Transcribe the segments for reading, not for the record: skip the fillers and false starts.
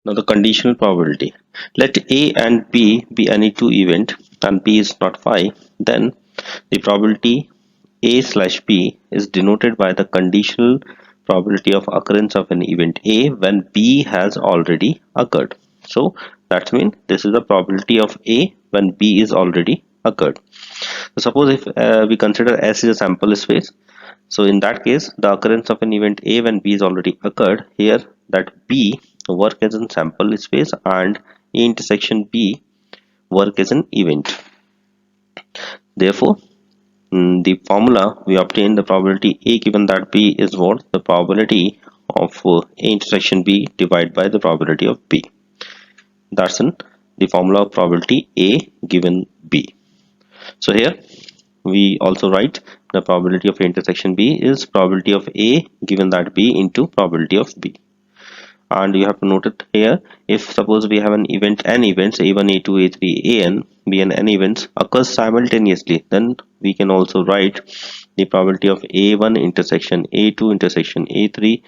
Now the conditional probability. Let A and B be any two event and B is not phi, then the probability A slash B is denoted by the conditional probability of occurrence of an event A when B has already occurred. So that means this is the probability of A when B is already occurred. So suppose if we consider S is a sample space, so in that case, the occurrence of an event A when B is already occurred, here that B work as a sample space and A intersection B work as an event. Therefore, the formula we obtain the probability A given that B is what? The probability of A intersection B divided by the probability of B. That's in the formula of probability A given B. So here we also write the probability of A intersection B is probability of A given that B into probability of B. And you have to note it here, if suppose we have an event n events a1 a2 a3 an b and n events occurs simultaneously, then we can also write the probability of a1 intersection a2 intersection a3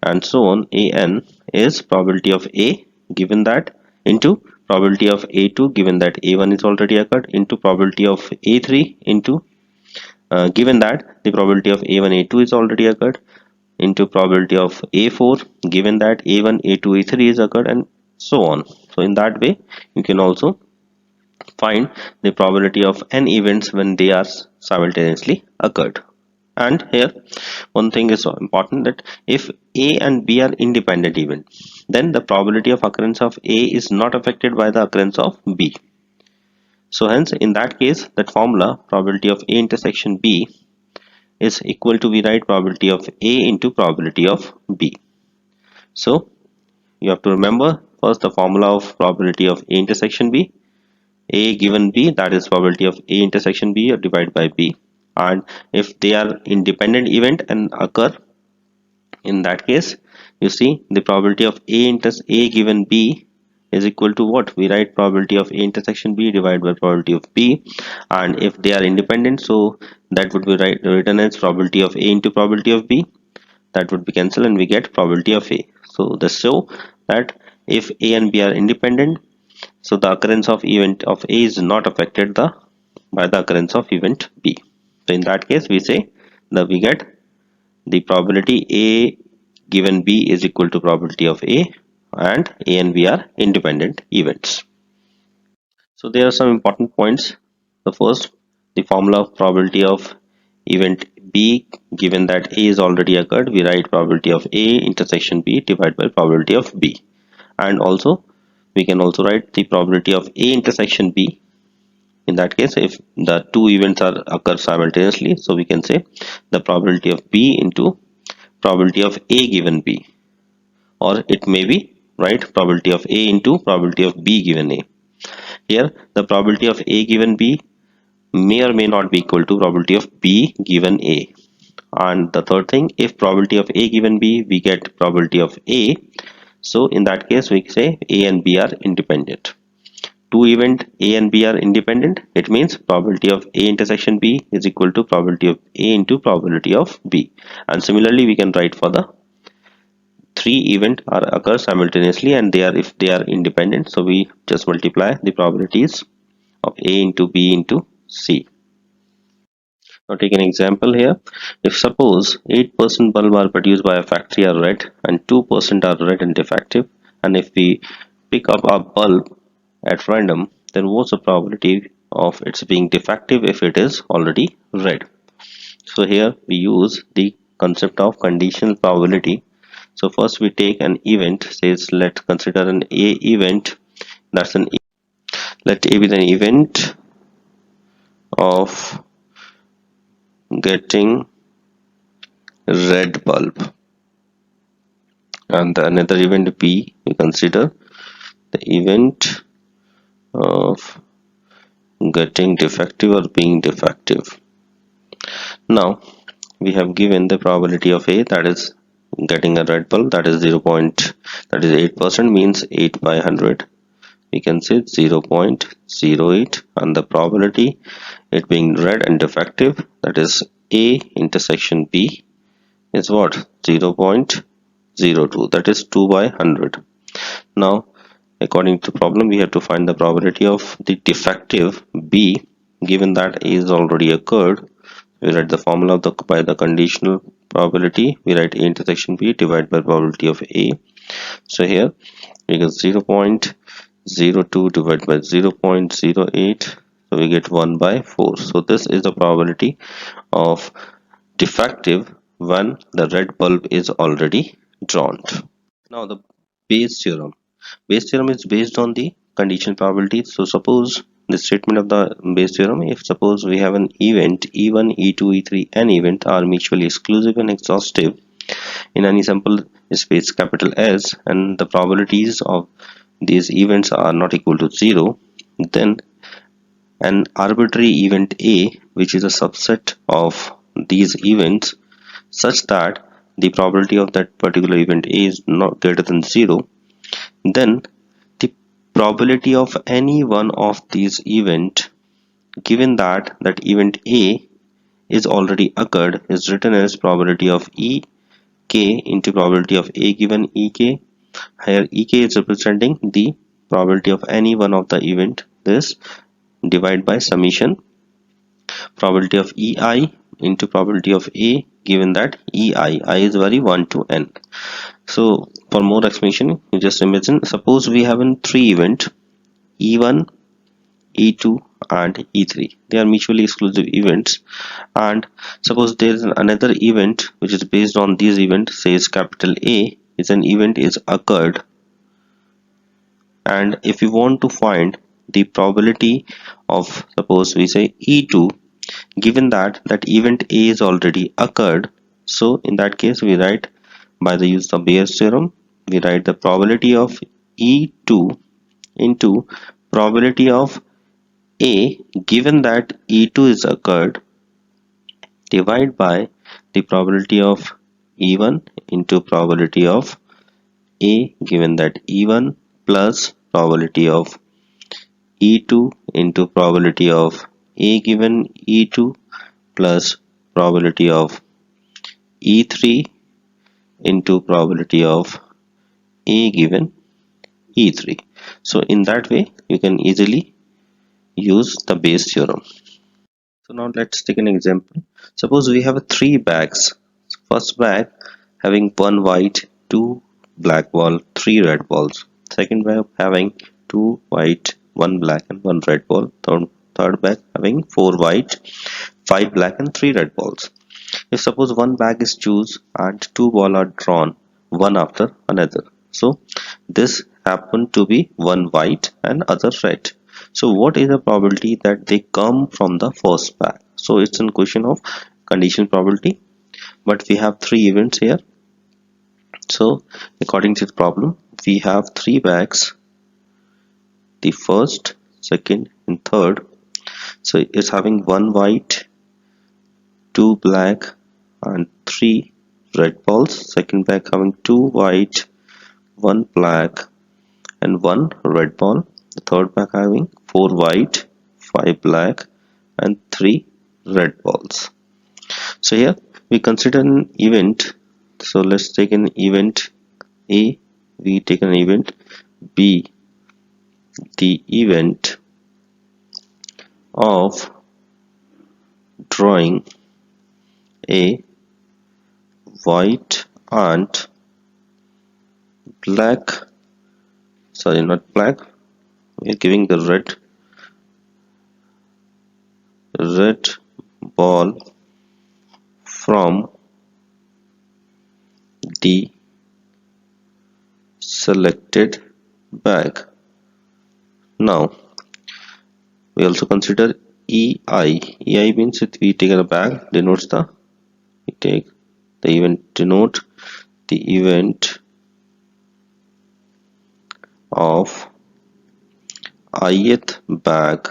and so on an is probability of A given that into probability of a2 given that a1 is already occurred into probability of a3 into given that the probability of a1 a2 is already occurred into probability of A4 given that A1, A2, A3 is occurred and so on. So in that way you can also find the probability of n events when they are simultaneously occurred. And here one thing is so important that if A and B are independent events, then the probability of occurrence of A is not affected by the occurrence of B. So hence in that case that formula probability of A intersection B is equal to we write probability of A into probability of B. So you have to remember first the formula of probability of A intersection B. A given B, that is probability of A intersection B divided by B. And if they are independent event and occur, in that case you see the probability of A given B is equal to what? We write probability of A intersection B divided by probability of B, and if they are independent, so that would be written as probability of A into probability of B. That would be cancelled and we get probability of A. So this show that if A and B are independent, so the occurrence of event of A is not affected by the occurrence of event B. So in that case we say that we get the probability A given B is equal to probability of A, and A and B are independent events. So there are some important points. The first, the formula of probability of event B given that A is already occurred, we write probability of A intersection B divided by probability of B. And also we can also write the probability of A intersection B. In that case, if the two events are occur simultaneously, so we can say the probability of B into probability of A given B, or it may be right probability of A into probability of B given A. Here the probability of A given B may or may not be equal to probability of B given A. And the third thing, if probability of A given B, we get probability of A, so in that case we say A and B are independent. Two event A and B are independent, it means probability of A intersection B is equal to probability of A into probability of B. And similarly we can write for the three event are occur simultaneously and they are if they are independent, so we just multiply the probabilities of A into B into C. Now take an example here. If suppose 8% bulb are produced by a factory are red and 2% are red and defective, and if we pick up a bulb at random, then what's the probability of its being defective if it is already red? So here we use the concept of conditional probability. So first we take an event, says let's consider an A event, that's an let A be the event of getting red bulb, and the another event B we consider the event of getting defective or being defective. Now we have given the probability of A, that is getting a red bulb, that is 8% means 8 by 100, we can say 0.08, and the probability it being red and defective, that is A intersection B, is what? 0.02, that is 2 by 100. Now, according to the problem, we have to find the probability of the defective B, given that A is already occurred. We write the formula of by the conditional probability. We write A intersection B divided by probability of A. So here we get 0.02 divided by 0.08, so we get 1 by 4. So this is the probability of defective when the red bulb is already drawn. Now the Bayes theorem. Bayes theorem is based on the condition probability. So suppose the statement of the Bayes theorem, if suppose we have an event E1, E2, E3, n event are mutually exclusive and exhaustive in any sample space capital S, and the probabilities of these events are not equal to 0, then an arbitrary event A, which is a subset of these events such that the probability of that particular event A is not greater than 0, then the probability of any one of these event, given that that event A is already occurred, is written as probability of ek into probability of A given Ek. Here Ek is representing the probability of any one of the event. This divide by summation probability of Ei into probability of A, given that I is vary 1 to n. So for more explanation, you just imagine, suppose we have in three event E1, E2 and E3. They are mutually exclusive events, and suppose there is another event which is based on these events, says capital A is an event is occurred, and if we want to find the probability of, suppose we say E2, given that that event A is already occurred, so in that case we write by the use of Bayes theorem, we write the probability of E2 into probability of A, given that E2 is occurred, divide by the probability of E1 into probability of A, given that E1 plus probability of E2 into probability of A given E2 plus probability of E3 into probability of A given E3. So in that way you can easily use the Bayes theorem. So now let's take an example. Suppose we have three bags. First bag having one white, two black ball, three red balls. Second bag having two white, one black and one red ball. Third bag having four white, five black and three red balls. If suppose one bag is choose and two balls are drawn one after another, so this happen to be one white and other red. So what is the probability that they come from the first bag? So it's a question of condition probability, but we have three events here. So according to the problem, we have three bags, the first, second and third. So it's having one white, two black and three red balls. Second bag having two white, one black and one red ball. The third bag having four white, five black and three red balls. So here we consider an event. So let's take an event A, we take an event B, the event of drawing a white and black, sorry not black, we are giving the red ball from the selected bag. Now we also consider EI. EI means if we take a bag, denotes the, we take the event, denote the event of ith bag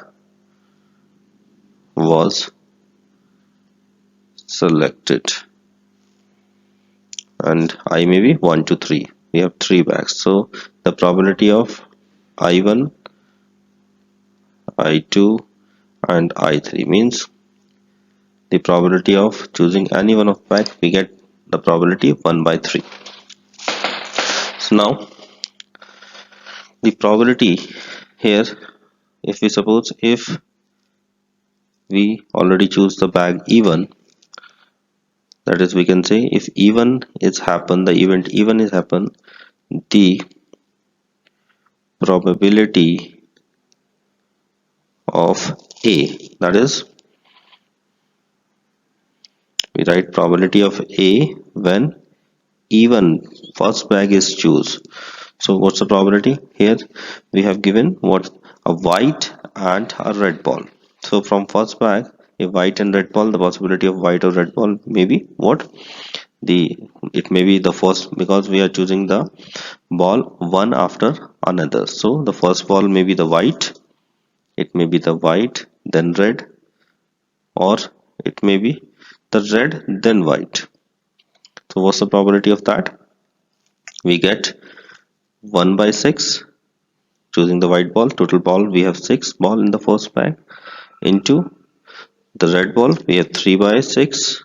was selected, and I may be 1 to 3. We have three bags, so the probability of I1, I2 and I3 means the probability of choosing any one of bag, we get the probability 1 by 3. So now the probability here, if we suppose if we already choose the bag even, that is we can say if even is happen, the event even is happen, the probability of A, that is we write probability of A when even first bag is choose. So what's the probability here? We have given what, a white and a red ball. So from first bag, a white and red ball, the possibility of white or red ball may be what, the it may be the first, because we are choosing the ball one after another. So the first ball may be the white, it may be the white then red, or it may be the red then white. So what's the probability of that? We get 1 by 6, choosing the white ball, total ball we have 6 ball in the first bag, into the red ball we have 3 by 6,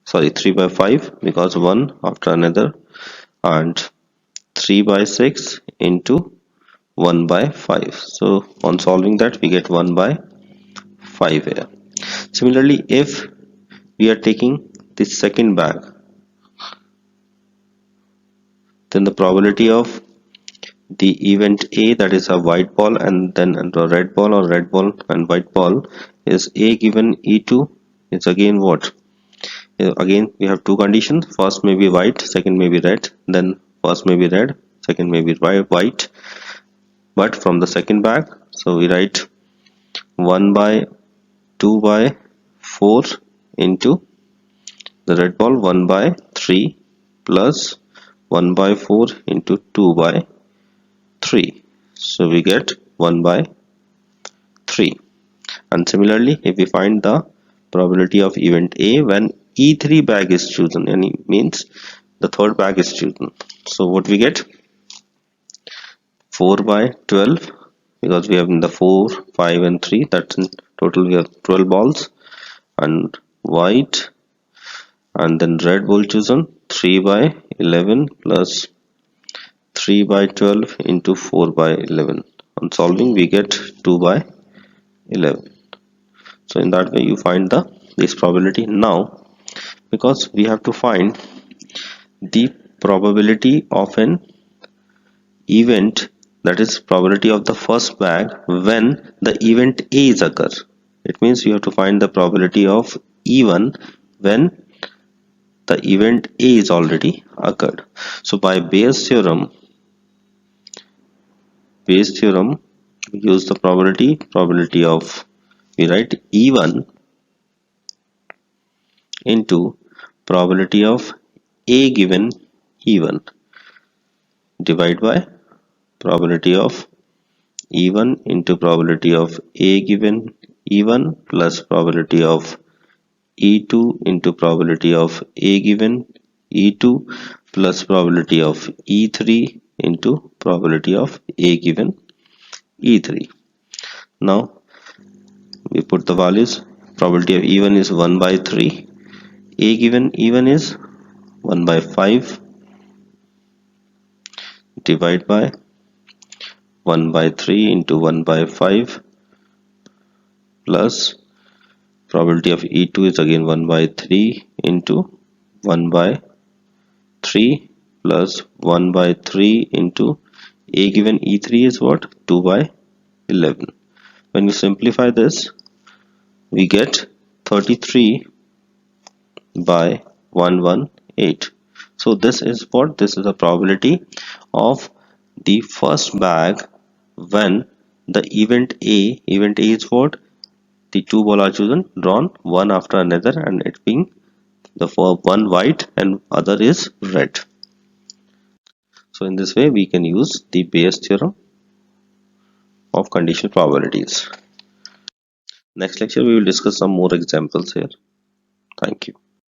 sorry 3 by 5 because one after another, and 3 by 6 into 1 by 5. So on solving that we get 1 by 5 here. Similarly, if we are taking the second bag, then the probability of the event A, that is a white ball and then a red ball, or red ball and white ball, is A given E2 is again what? Again we have two conditions, first may be white, second may be red, then first may be red, second may be white, but from the second bag, so we write 1 by 2 by 4 into the red ball 1 by 3 plus 1 by 4 into 2 by 3. So we get 1 by 3. And similarly, if we find the probability of event A when E3 bag is chosen, and it means the third bag is chosen. So what we get? 4 by 12, because we have in the 4, 5 and 3, that's in total we have 12 balls, and white and then red ball chosen 3 by 11 plus 3 by 12 into 4 by 11. On solving we get 2 by 11. So in that way you find this probability. Now because we have to find the probability of an event, that is probability of the first bag when the event A is occur, it means you have to find the probability of even when the event A is already occurred. So by Bayes theorem we use the probability of, we write even into probability of A given even, divide by probability of even into probability of A given even plus probability of E2 into probability of A given E2 plus probability of E3 into probability of A given E3. Now we put the values. Probability of even is 1 by 3, A given even is 1 by 5, divide by 1 by 3 into 1 by 5 plus probability of E2 is again 1 by 3 into 1 by 3 plus 1 by 3 into A given E3 is what? 2 by 11. When you simplify this, we get 33 by 118. So this is what? This is the probability of the first bag when the event A is what? The two balls are chosen, drawn one after another, and it being the one white and other is red. So in this way we can use the Bayes theorem of conditional probabilities. Next lecture we will discuss some more examples here. Thank you.